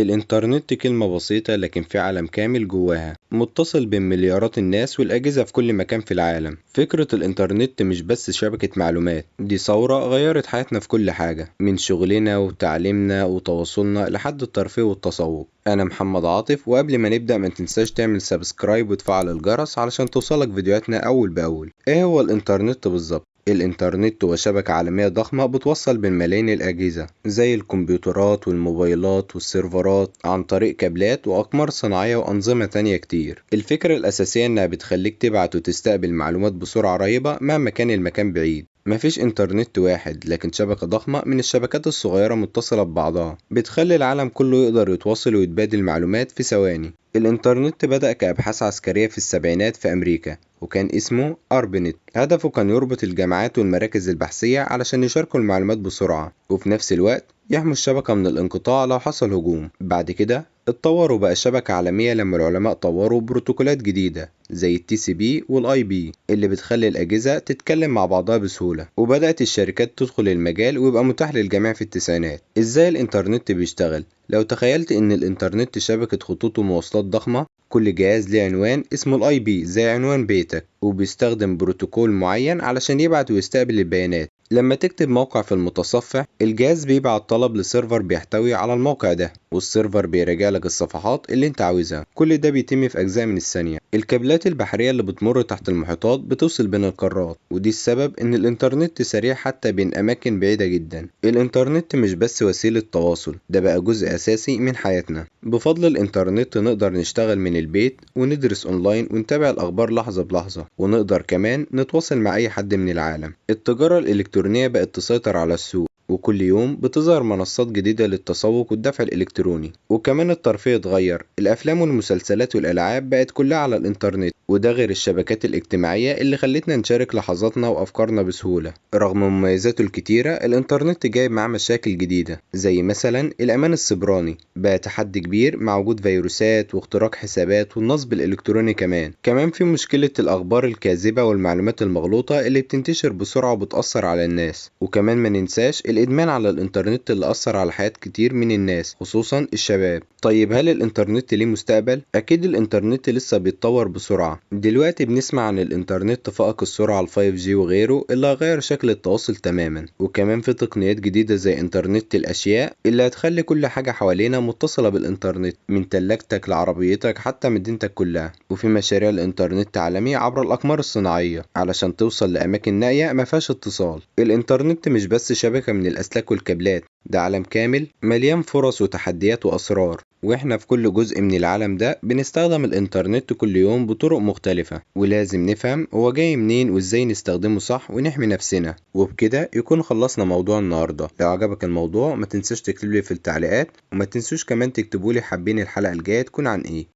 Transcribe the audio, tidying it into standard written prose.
الإنترنت كلمة بسيطة لكن في عالم كامل جواها، متصل بين مليارات الناس والأجهزة في كل مكان في العالم. فكرة الإنترنت مش بس شبكة معلومات، دي ثورة غيرت حياتنا في كل حاجة، من شغلنا وتعليمنا وتواصلنا لحد الترفيه والتسوق. أنا محمد عاطف، وقبل ما نبدأ ما تنساش تعمل سبسكرايب وتفعل الجرس علشان توصلك فيديوهاتنا أول بأول. إيه هو الإنترنت بالظبط؟ الإنترنت هو شبكة عالمية ضخمة بتوصل بين ملايين الأجهزة زي الكمبيوترات والموبايلات والسيرفرات عن طريق كابلات وأقمار صناعية وأنظمة تانية كتير. الفكرة الأساسية إنها بتخليك تبعت وتستقبل معلومات بسرعة رهيبة مهما كان المكان بعيد. مفيش إنترنت واحد، لكن شبكة ضخمة من الشبكات الصغيرة متصلة ببعضها بتخلي العالم كله يقدر يتواصل ويتبادل معلومات في ثواني. الإنترنت بدأ كأبحاث عسكرية في السبعينات في أمريكا، وكان اسمه أربنت. هدفه كان يربط الجامعات والمراكز البحثية علشان يشاركوا المعلومات بسرعة، وفي نفس الوقت يحموا الشبكة من الانقطاع لو حصل هجوم. بعد كده اتطور وبقى شبكة عالمية لما العلماء طوروا بروتوكولات جديدة زي التي سي بي والاي بي اللي بتخلي الأجهزة تتكلم مع بعضها بسهولة. وبدأت الشركات تدخل المجال ويبقى متاح للجميع في التسعينات. ازاي الإنترنت بيشتغل؟ لو تخيلت ان الإنترنت شبكة خطوط ومواصلات ضخمة، كل جهاز ليه عنوان اسمه الاي بي زي عنوان بيتك، وبيستخدم بروتوكول معين علشان يبعت ويستقبل البيانات. لما تكتب موقع في المتصفح، الجهاز بيبعت طلب لسيرفر بيحتوي على الموقع ده، والسيرفر بيراجع لك الصفحات اللي انت عاوزها. كل ده بيتم في اجزاء من الثانية. الكابلات البحرية اللي بتمر تحت المحيطات بتوصل بين القارات، ودي السبب ان الانترنت سريع حتى بين اماكن بعيدة جدا. الانترنت مش بس وسيلة تواصل، ده بقى جزء اساسي من حياتنا. بفضل الانترنت نقدر نشتغل من البيت وندرس اونلاين ونتابع الاخبار لحظة بلحظة، ونقدر كمان نتواصل مع اي حد من العالم. التجارة الالكترونية بقت تسيطر على السوق، وكل يوم بتظهر منصات جديدة للتسوق والدفع الإلكتروني. وكمان الترفيه اتغير، الأفلام والمسلسلات والألعاب بقت كلها على الإنترنت، وده غير الشبكات الاجتماعية اللي خلتنا نشارك لحظاتنا وأفكارنا بسهولة. رغم مميزاته الكتيرة، الإنترنت جايب معاه مشاكل جديدة زي مثلا الأمان السيبراني، بقى تحدي كبير مع وجود فيروسات واختراق حسابات والنصب الإلكتروني. كمان في مشكلة الأخبار الكاذبة والمعلومات المغلوطة اللي بتنتشر بسرعة وبتأثر على الناس. وكمان ما ننساش الإدمان على الإنترنت اللي أثر على حياة كتير من الناس خصوصا الشباب. طيب هل الإنترنت ليه مستقبل؟ أكيد الإنترنت لسه بيتطور بسرعة. دلوقتي بنسمع عن الإنترنت فائق السرعة ال 5G وغيره اللي هيغير شكل التواصل تماما. وكمان في تقنيات جديدة زي إنترنت الأشياء اللي هتخلي كل حاجة حوالينا متصلة بالإنترنت، من تلاجتك لعربيتك حتى مدينتك كلها. وفي مشاريع الإنترنت عالمية عبر الأقمار الصناعية علشان توصل لأماكن نائية مفيهاش اتصال. الإنترنت مش بس شبكة من الأسلاك والكابلات، ده عالم كامل مليان فرص وتحديات وأسرار. واحنا في كل جزء من العالم ده بنستخدم الإنترنت كل يوم بطرق مختلفة، ولازم نفهم هو جاي منين وازاي نستخدمه صح ونحمي نفسنا. وبكده يكون خلصنا موضوع النهاردة. لو عجبك الموضوع ما تنساش تكتب لي في التعليقات، وما تنسوش كمان تكتبوا لي حابين الحلقة الجاية تكون عن ايه.